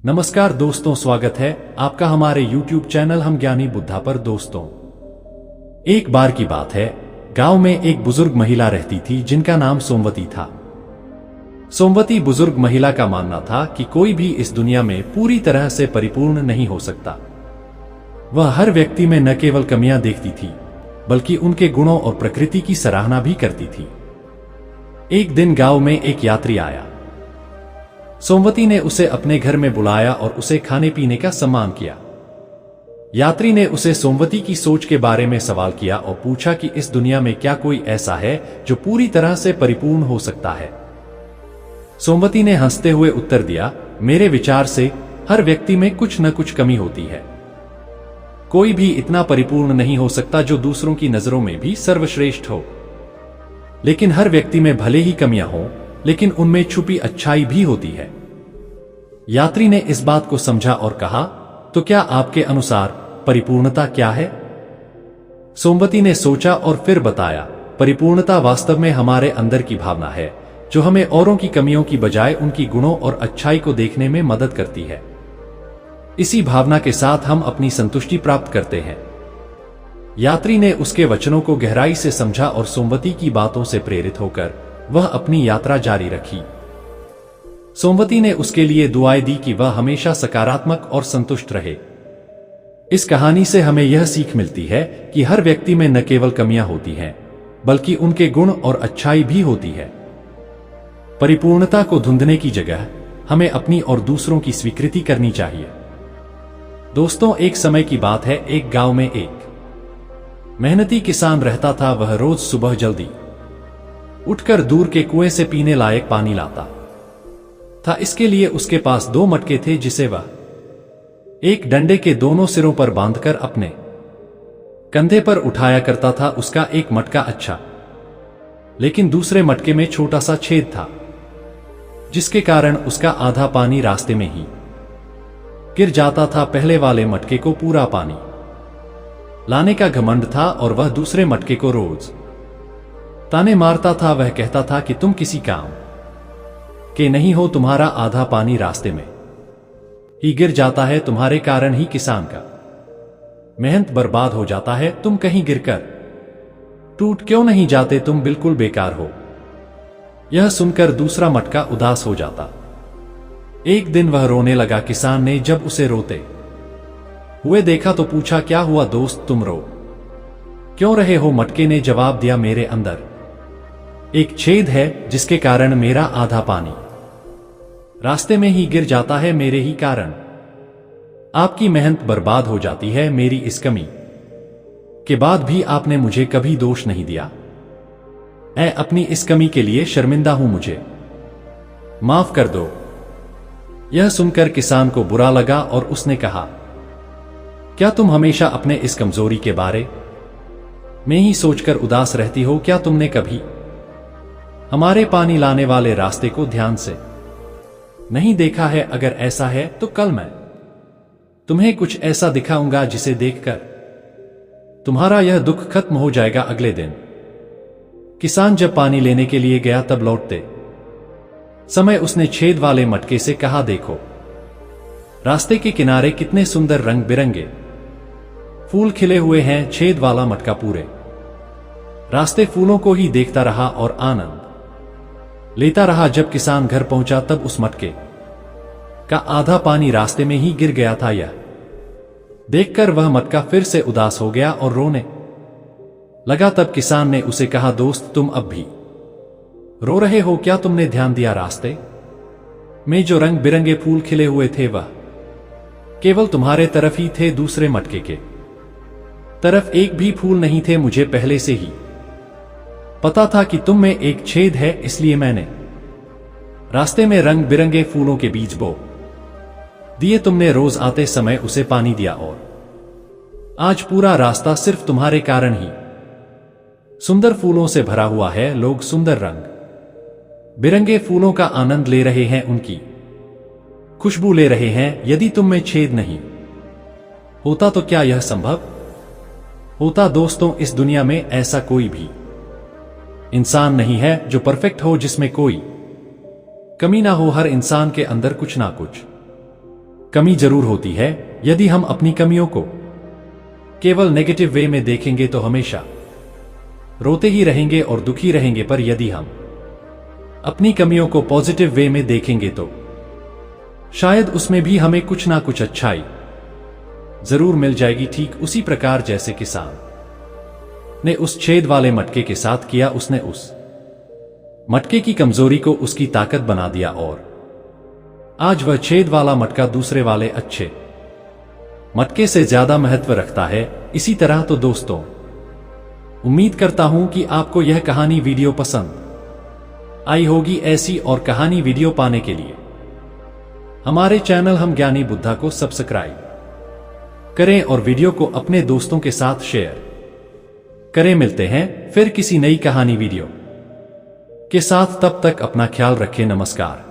नमस्कार दोस्तों, स्वागत है आपका हमारे YouTube चैनल हम ज्ञानी बुद्धा पर। दोस्तों, एक बार की बात है, गांव में एक बुजुर्ग महिला रहती थी जिनका नाम सोमवती था। सोमवती बुजुर्ग महिला का मानना था कि कोई भी इस दुनिया में पूरी तरह से परिपूर्ण नहीं हो सकता। वह हर व्यक्ति में न केवल कमियां देखती थी, बल्कि उनके गुणों और प्रकृति की सराहना भी करती थी। एक दिन गांव में एक यात्री आया। सोमवती ने उसे अपने घर में बुलाया और उसे खाने पीने का सम्मान किया। यात्री ने उसे सोमवती की सोच के बारे में सवाल किया और पूछा कि इस दुनिया में क्या कोई ऐसा है जो पूरी तरह से परिपूर्ण हो सकता है। सोमवती ने हंसते हुए उत्तर दिया, मेरे विचार से हर व्यक्ति में कुछ न कुछ कमी होती है। कोई भी इतना परिपूर्ण नहीं हो सकता जो दूसरों की नजरों में भी सर्वश्रेष्ठ हो। लेकिन हर व्यक्ति में भले ही कमियां हों, लेकिन उनमें छुपी अच्छाई भी होती है। यात्री ने इस बात को समझा और कहा, तो क्या आपके अनुसार परिपूर्णता क्या है? सोमवती ने सोचा और फिर बताया, परिपूर्णता वास्तव में हमारे अंदर की भावना है, जो हमें औरों की कमियों की बजाय उनकी गुणों और अच्छाई को देखने में मदद करती है। इसी भावना के साथ हम अपनी संतुष्टि प्राप्त करते हैं। यात्री ने उसके वचनों को गहराई से समझा और सोमवती की बातों से प्रेरित होकर वह अपनी यात्रा जारी रखी। सोमवती ने उसके लिए दुआएं दी कि वह हमेशा सकारात्मक और संतुष्ट रहे। इस कहानी से हमें यह सीख मिलती है कि हर व्यक्ति में न केवल कमियां होती हैं, बल्कि उनके गुण और अच्छाई भी होती है। परिपूर्णता को ढूंढने की जगह हमें अपनी और दूसरों की स्वीकृति करनी चाहिए। दोस्तों, एक समय की बात है, एक गांव में एक मेहनती किसान रहता था। वह रोज सुबह जल्दी उठकर दूर के कुएं से पीने लायक पानी लाता था। इसके लिए उसके पास 2 मटके थे, जिसे वह एक डंडे के दोनों सिरों पर बांधकर अपने कंधे पर उठाया करता था। उसका एक मटका अच्छा, लेकिन दूसरे मटके में छोटा सा छेद था, जिसके कारण उसका आधा पानी रास्ते में ही गिर जाता था। पहले वाले मटके को पूरा पानी लाने का घमंड था और वह दूसरे मटके को रोज ताने मारता था। वह कहता था कि तुम किसी काम के नहीं हो, तुम्हारा आधा पानी रास्ते में ही गिर जाता है, तुम्हारे कारण ही किसान का मेहनत बर्बाद हो जाता है। तुम कहीं गिरकर टूट क्यों नहीं जाते, तुम बिल्कुल बेकार हो। यह सुनकर दूसरा मटका उदास हो जाता। एक दिन वह रोने लगा। किसान ने जब उसे रोते हुए देखा तो पूछा, क्या हुआ दोस्त, तुम रो क्यों रहे हो? मटके ने जवाब दिया, मेरे अंदर एक छेद है, जिसके कारण मेरा आधा पानी रास्ते में ही गिर जाता है। मेरे ही कारण आपकी मेहनत बर्बाद हो जाती है। मेरी इस कमी के बाद भी आपने मुझे कभी दोष नहीं दिया। मैं अपनी इस कमी के लिए शर्मिंदा हूं, मुझे माफ कर दो। यह सुनकर किसान को बुरा लगा और उसने कहा, क्या तुम हमेशा अपने इस कमजोरी के बारे में ही सोचकर उदास रहती हो? क्या तुमने कभी हमारे पानी लाने वाले रास्ते को ध्यान से नहीं देखा है? अगर ऐसा है तो कल मैं तुम्हें कुछ ऐसा दिखाऊंगा जिसे देखकर तुम्हारा यह दुख खत्म हो जाएगा। अगले दिन किसान जब पानी लेने के लिए गया, तब लौटते समय उसने छेद वाले मटके से कहा, देखो रास्ते के किनारे कितने सुंदर रंग बिरंगे फूल खिले हुए हैं। छेद वाला मटका पूरे रास्ते फूलों को ही देखता रहा और आनंद लेता रहा। जब किसान घर पहुंचा तब उस मटके का आधा पानी रास्ते में ही गिर गया था। यह देखकर वह मटका फिर से उदास हो गया और रोने लगा। तब किसान ने उसे कहा, दोस्त, तुम अब भी रो रहे हो? क्या तुमने ध्यान दिया, रास्ते में जो रंग बिरंगे फूल खिले हुए थे वह केवल तुम्हारे तरफ ही थे, दूसरे मटके के तरफ एक भी फूल नहीं थे। मुझे पहले से ही पता था कि तुम में एक छेद है, इसलिए मैंने रास्ते में रंग बिरंगे फूलों के बीज बो दिए। तुमने रोज आते समय उसे पानी दिया और आज पूरा रास्ता सिर्फ तुम्हारे कारण ही सुंदर फूलों से भरा हुआ है। लोग सुंदर रंग बिरंगे फूलों का आनंद ले रहे हैं, उनकी खुशबू ले रहे हैं। यदि तुम में छेद नहीं होता तो क्या यह संभव होता? दोस्तों, इस दुनिया में ऐसा कोई भी इंसान नहीं है जो परफेक्ट हो, जिसमें कोई कमी ना हो। हर इंसान के अंदर कुछ ना कुछ कमी जरूर होती है। यदि हम अपनी कमियों को केवल नेगेटिव वे में देखेंगे तो हमेशा रोते ही रहेंगे और दुखी रहेंगे, पर यदि हम अपनी कमियों को पॉजिटिव वे में देखेंगे तो शायद उसमें भी हमें कुछ ना कुछ अच्छाई जरूर मिल जाएगी। ठीक उसी प्रकार जैसे किसान ने उस छेद वाले मटके के साथ किया, उसने उस मटके की कमजोरी को उसकी ताकत बना दिया और आज वह छेद वाला मटका दूसरे वाले अच्छे मटके से ज्यादा महत्व रखता है। इसी तरह तो दोस्तों, उम्मीद करता हूं कि आपको यह कहानी वीडियो पसंद आई होगी। ऐसी और कहानी वीडियो पाने के लिए हमारे चैनल हम ज्ञानी बुद्धा को सब्सक्राइब करें और वीडियो को अपने दोस्तों के साथ शेयर करें। मिलते हैं फिर किसी नई कहानी वीडियो के साथ, तब तक अपना ख्याल रखें। नमस्कार।